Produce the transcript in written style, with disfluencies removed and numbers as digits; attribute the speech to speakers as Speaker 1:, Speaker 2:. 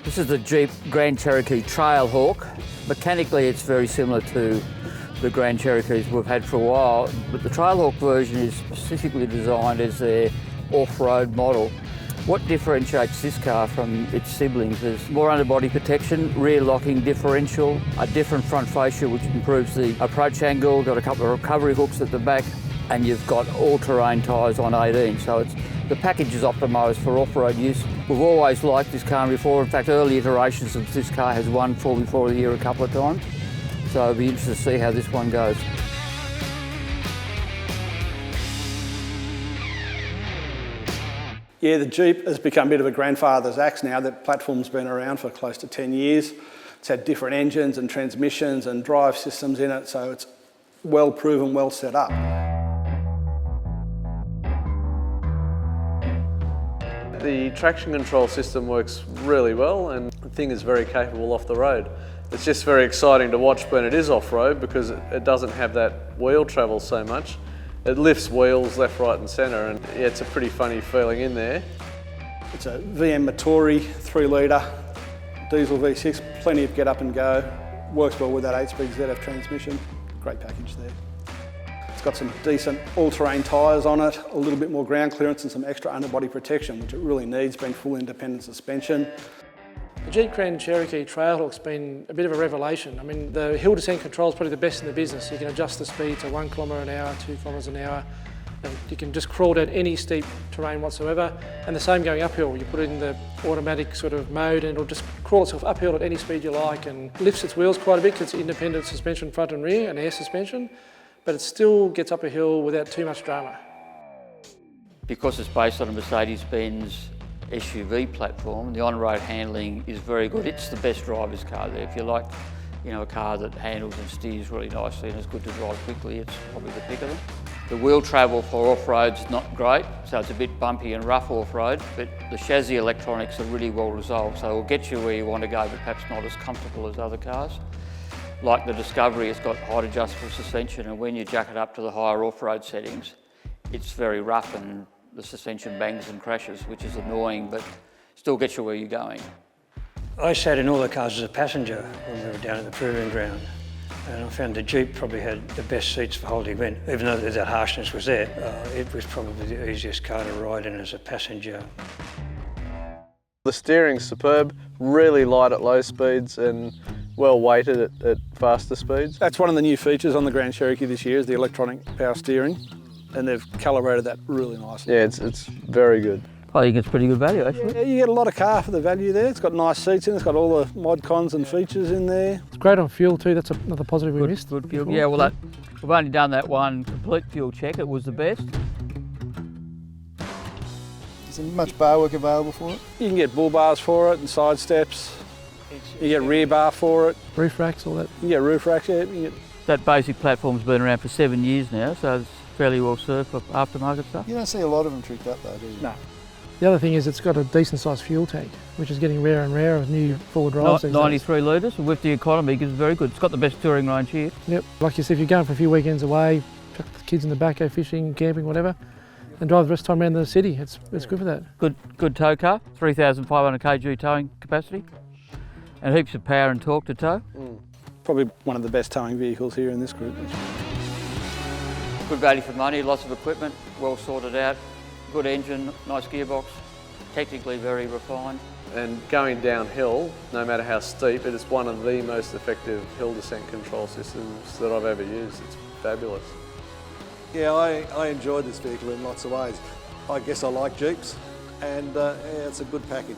Speaker 1: This is the Jeep Grand Cherokee Trailhawk. Mechanically, it's very similar to the Grand Cherokees we've had for a while, but the Trailhawk version is specifically designed as their off-road model. What differentiates this car from its siblings is more underbody protection, rear locking differential, a different front fascia which improves the approach angle, got a couple of recovery hooks at the back, and you've got all-terrain tyres on 18, so the package is optimised for off-road use. We've always liked this car before. In fact, early iterations of this car has won 44 of the year a couple of times. So it'll be interesting to see how this one goes.
Speaker 2: Yeah, the Jeep has become a bit of a grandfather's axe now. The platform's been around for close to 10 years. It's had different engines and transmissions and drive systems in it, so it's well proven, well set up.
Speaker 3: The traction control system works really well and the thing is very capable off the road. It's just very exciting to watch when it is off-road because it doesn't have that wheel travel so much. It lifts wheels left, right and centre, and yeah, it's a pretty funny feeling in there.
Speaker 2: It's a VM Motori 3 litre diesel V6, plenty of get up and go. Works well with that 8-speed ZF transmission. Great package there. It's got some decent all-terrain tyres on it, a little bit more ground clearance and some extra underbody protection, which it really needs, being full independent suspension.
Speaker 4: The Jeep Grand Cherokee Trailhawk's been a bit of a revelation. I mean, the hill descent control is probably the best in the business. You can adjust the speed to 1 kilometre an hour, 2 kilometres an hour, and you can just crawl down any steep terrain whatsoever. And the same going uphill. You put it in the automatic sort of mode and it'll just crawl itself uphill at any speed you like and lifts its wheels quite a bit because it's independent suspension front and rear and air suspension, but it still gets up a hill without too much drama.
Speaker 1: Because it's based on a Mercedes-Benz SUV platform, the on-road handling is very good. It's the best driver's car there. If you like, a car that handles and steers really nicely and is good to drive quickly, it's probably the pick of them. The wheel travel for off-road's not great, so it's a bit bumpy and rough off-road, but the chassis electronics are really well resolved, so it'll get you where you want to go, but perhaps not as comfortable as other cars. Like the Discovery, it's got height adjustable suspension, and when you jack it up to the higher off-road settings, it's very rough and the suspension bangs and crashes, which is annoying, but still gets you where you're going.
Speaker 5: I sat in all the cars as a passenger when we were down at the proving ground, and I found the Jeep probably had the best seats for the whole event. Even though that harshness was there, it was probably the easiest car to ride in as a passenger.
Speaker 3: The steering's superb, really light at low speeds and well weighted at faster speeds.
Speaker 2: That's one of the new features on the Grand Cherokee this year is the electronic power steering, and they've calibrated that really nicely.
Speaker 3: Yeah, it's very good.
Speaker 1: I think it's pretty good value, actually.
Speaker 2: Yeah, you get a lot of car for the value there. It's got nice seats in it, it's got all the mod cons and features in there.
Speaker 4: It's great on fuel too, that's another positive we missed.
Speaker 1: Good fuel. Yeah, well, we've only done that one complete fuel check. It was the best.
Speaker 6: Is there much bar work available for it?
Speaker 2: You can get bull bars for it and side steps. You get rear bar for it.
Speaker 4: Roof racks, all that.
Speaker 2: You get roof racks, yeah.
Speaker 1: That basic platform's been around for 7 years now, so it's fairly well served for aftermarket stuff.
Speaker 6: You don't see a lot of them tricked up though, do you?
Speaker 2: No.
Speaker 4: The other thing is it's got a decent sized fuel tank, which is getting rarer and rarer with new four-wheel drives.
Speaker 1: 93 litres, and with the economy, it's very good. It's got the best touring range here.
Speaker 4: Yep, like you said, if you're going for a few weekends away, chuck the kids in the back, go fishing, camping, whatever, and drive the rest of the time around the city, it's good for that.
Speaker 1: Good tow car, 3,500 kg towing capacity, and heaps of power and torque to tow.
Speaker 2: Probably one of the best towing vehicles here in this group.
Speaker 1: Good value for money, lots of equipment, well sorted out, good engine, nice gearbox, technically very refined.
Speaker 3: And going downhill, no matter how steep, it is one of the most effective hill descent control systems that I've ever used. It's fabulous.
Speaker 7: Yeah, I enjoyed this vehicle in lots of ways. I guess I like Jeeps, and yeah, it's a good package.